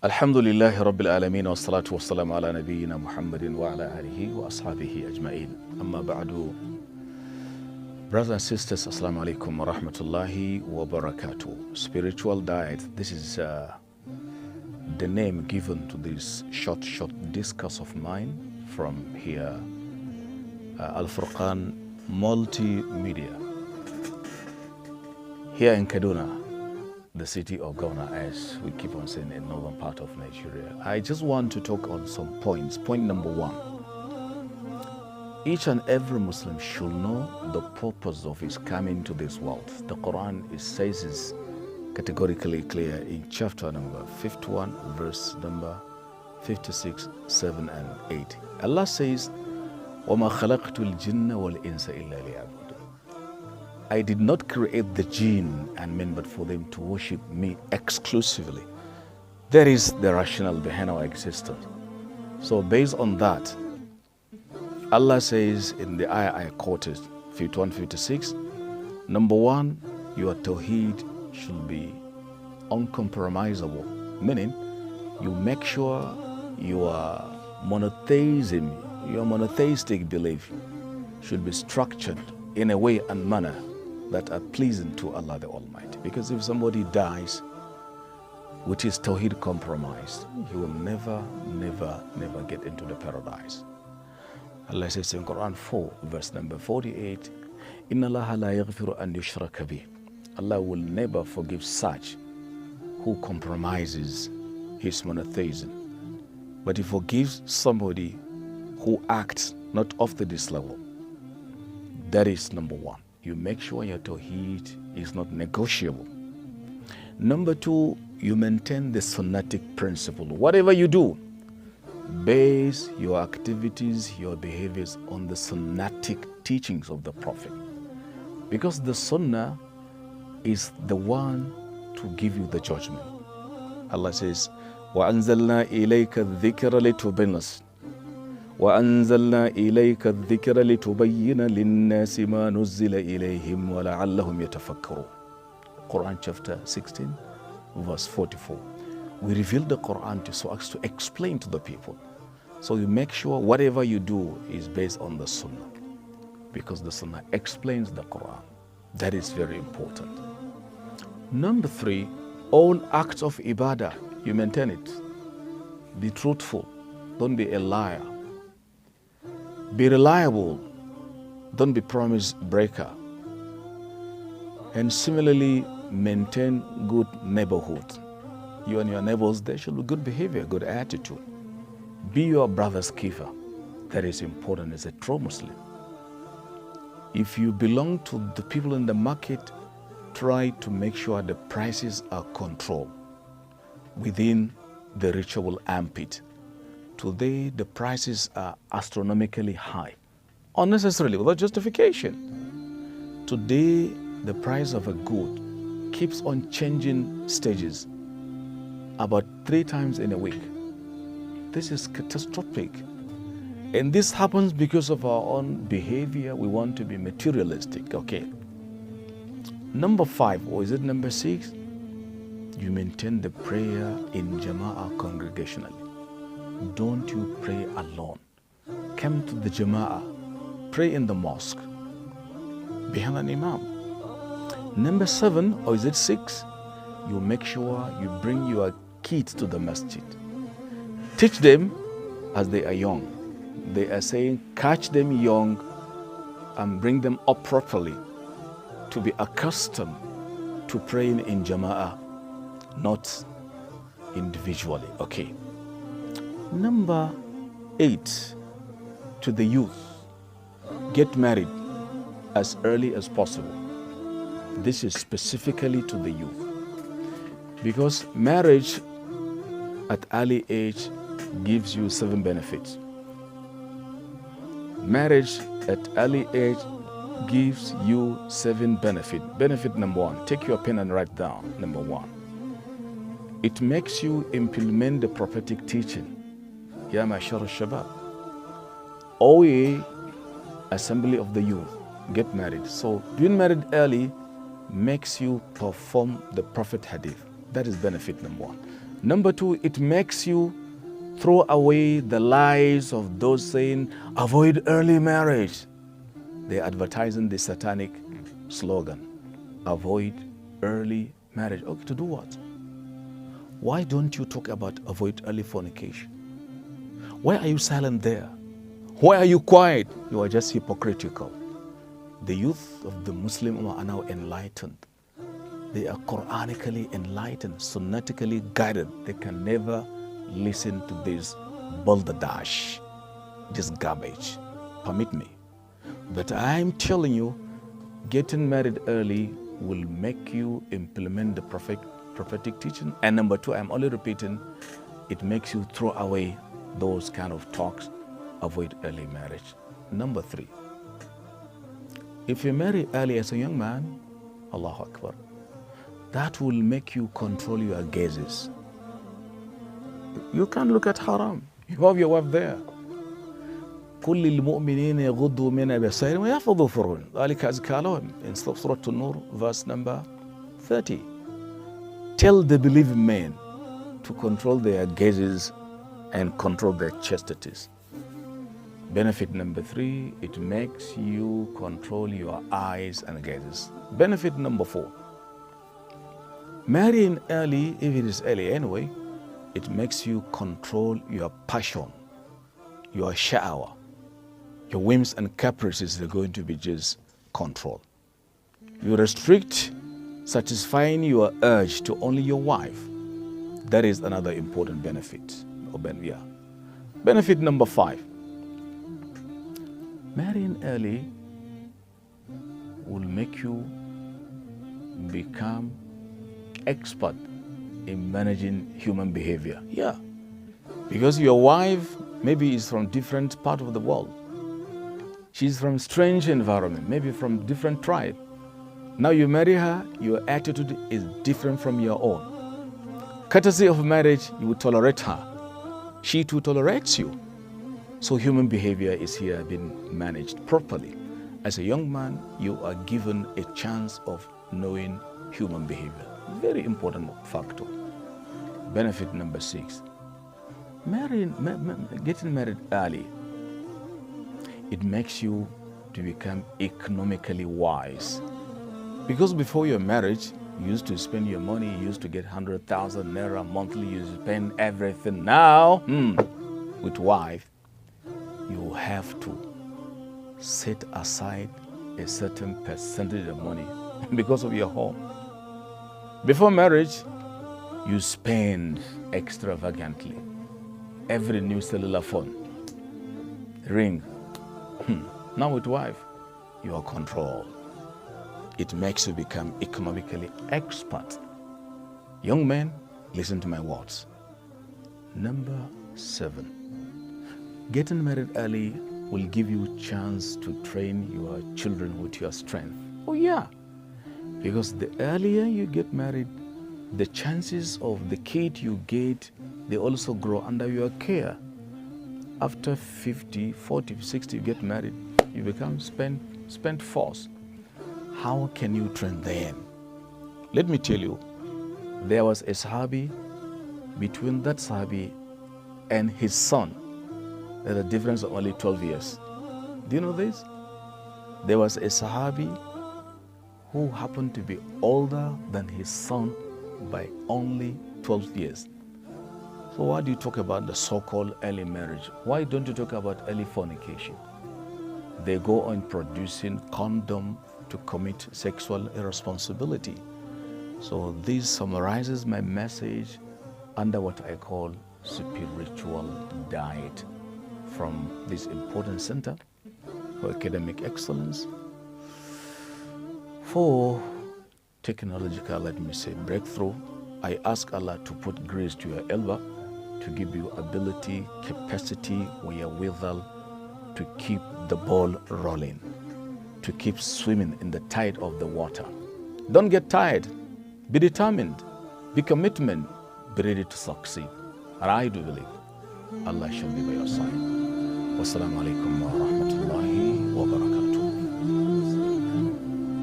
Alhamdulillahi Rabbil Alameen wa salatu wa salam ala nabiyyina Muhammadin wa ala alihi wa ashabihi ajma'in. Amma ba'du. Brothers and sisters, Assalamu alaikum wa rahmatullahi wa barakatuh. Spiritual diet. This is the name given to this short discourse of mine from here, AL-FAROUQ Multimedia. Here in Kaduna, the city of Ghana, as we keep on saying, in northern part of Nigeria. I just want to talk on some points. Point number one. Each and every Muslim should know the purpose of his coming to this world. The Quran says is categorically clear in chapter number 51, verse number 56, 7 and 8. Allah says, وَمَا خَلَقْتُ الْجِنَّ وَالْإِنسَ إِلَّا لِيَعْبُدُونِ. I did not create the jinn and men but for them to worship me exclusively. That is the rationale behind our existence. So based on that, Allah says in the ayah I quoted, 51, 56, number one, your tawheed should be uncompromisable. Meaning, you make sure your monotheism, your monotheistic belief should be structured in a way and manner that are pleasing to Allah the Almighty. Because if somebody dies with his tawheed compromised, he will never get into the paradise. Allah says in Quran 4, verse number 48, Inna Allah la yaghfiru an yushraka bih. Allah will never forgive such who compromises his monotheism. But he forgives somebody who acts not of this level. That is number one. You make sure your tawheed is not negotiable. Number two, you maintain the sunnatic principle. Whatever you do, base your activities, your behaviors on the sunnatic teachings of the Prophet. Because the sunnah is the one to give you the judgment. Allah says, وَأَنزَلْنَا إِلَيْكَ الذِّكْرَ لِتُبِينَ وَأَنزَلْنَا إِلَيْكَ الذِّكْرَ لِتُبَيِّنَ لِلنَّاسِ مَا نُزِّلَ إِلَيْهِمْ وَلَعَلَّهُمْ يَتَفَكَّرُونَ. Quran chapter 16, verse 44. We revealed the Quran to so as to explain to the people. So you make sure whatever you do is based on the Sunnah. Because the Sunnah explains the Quran. That is very important. Number three, all acts of ibadah, you maintain it. Be truthful. Don't be a liar. Be reliable. Don't be promise breaker. And similarly, maintain good neighborhood. You and your neighbors, there should be good behavior, good attitude. Be your brother's keeper. That is important as a true Muslim. If you belong to the people in the market, try to make sure the prices are controlled within the reachable ambit. Today, the prices are astronomically high, unnecessarily, without justification. Today, the price of a good keeps on changing stages about 3 times in a week. This is catastrophic. And this happens because of our own behavior. We want to be materialistic. Okay. Number 5, or is it number 6? You maintain the prayer in Jama'ah congregationally. Don't you pray alone. Come to the Jama'ah. Pray in the mosque behind an imam. Number 7, or is it 6? You make sure you bring your kids to the masjid. Teach them as they are young. They are saying, catch them young and bring them up properly to be accustomed to praying in Jama'ah, not individually. Okay. Number 8, to the youth, get married as early as possible. This is specifically to the youth. Because marriage at early age gives you 7 benefits. Marriage at early age gives you 7 benefits. Benefit number 1, take your pen and write down. Number 1, it makes you implement the prophetic teaching. Ya Ma'shar al-Shabab. OA, Assembly of the Youth, get married. So being married early makes you perform the Prophet hadith. That is benefit number 1. Number two, it makes you throw away the lies of those saying, avoid early marriage. They're advertising the satanic slogan, avoid early marriage. Okay, to do what? Why don't you talk about avoid early fornication? Why are you silent there? Why are you quiet? You are just hypocritical. The youth of the Muslim Ummah are now enlightened. They are Quranically enlightened, Sunnatically guided. They can never listen to this balderdash, this garbage. Permit me. But I'm telling you, getting married early will make you implement the prophetic teaching. And number two, I'm only repeating, it makes you throw away those kind of talks, avoid early marriage. Number three, if you marry early as a young man, Allahu Akbar, that will make you control your gazes. You can't look at haram. You have your wife there. كل المؤمنين يغضوا من أبصارهم ويحفظوا فروجهم ذلك أزكى لهم in Surah An-Nur, verse number 30. Tell the believing men to control their gazes and control their chastities. Benefit number three, it makes you control your eyes and gazes. Benefit number four, marrying early, if it is early anyway, it makes you control your passion, your sha'wa. Your whims and caprices are going to be just controlled. You restrict satisfying your urge to only your wife. That is another important benefit. Benefit number five, marrying early will make you become expert in managing human behavior. Yeah, because your wife maybe is from different part of the world. She's from strange environment, maybe from different tribe. Now you marry her, your attitude is different from your own. Courtesy of marriage, you will tolerate her. She too tolerates you. So human behavior is here being managed properly. As a young man, you are given a chance of knowing human behavior. Very important factor. Benefit number six, getting married early, it makes you to become economically wise. Because before your marriage, you used to spend your money, you used to get 100,000 naira monthly, you spend everything. Now, with wife, you have to set aside a certain percentage of money because of your home. Before marriage, you spend extravagantly. Every new cellular phone, ring. Now with wife, you are controlled. It makes you become economically expert. Young men, listen to my words. Number seven, getting married early will give you a chance to train your children with your strength. Oh yeah, because the earlier you get married, the chances of the kid you get, they also grow under your care. After 50, 40, 60, you get married, you become spent force. How can you train them? Let me tell you, there was a Sahabi, between that Sahabi and his son, there's a difference of only 12 years. Do you know this? There was a Sahabi who happened to be older than his son by only 12 years. So why do you talk about the so-called early marriage? Why don't you talk about early fornication? They go on producing condom to commit sexual irresponsibility. So this summarizes my message under what I call spiritual diet from this important center for academic excellence, for technological, let me say, breakthrough. I ask Allah to put grace to your elbow, to give you ability, capacity, wherewithal to keep the ball rolling, to keep swimming in the tide of the water. Don't get tired. Be determined. Be commitment. Be ready to succeed. And I do believe Allah shall be by your side. Wassalamu alaikum wa rahmatullahi wa barakatuh.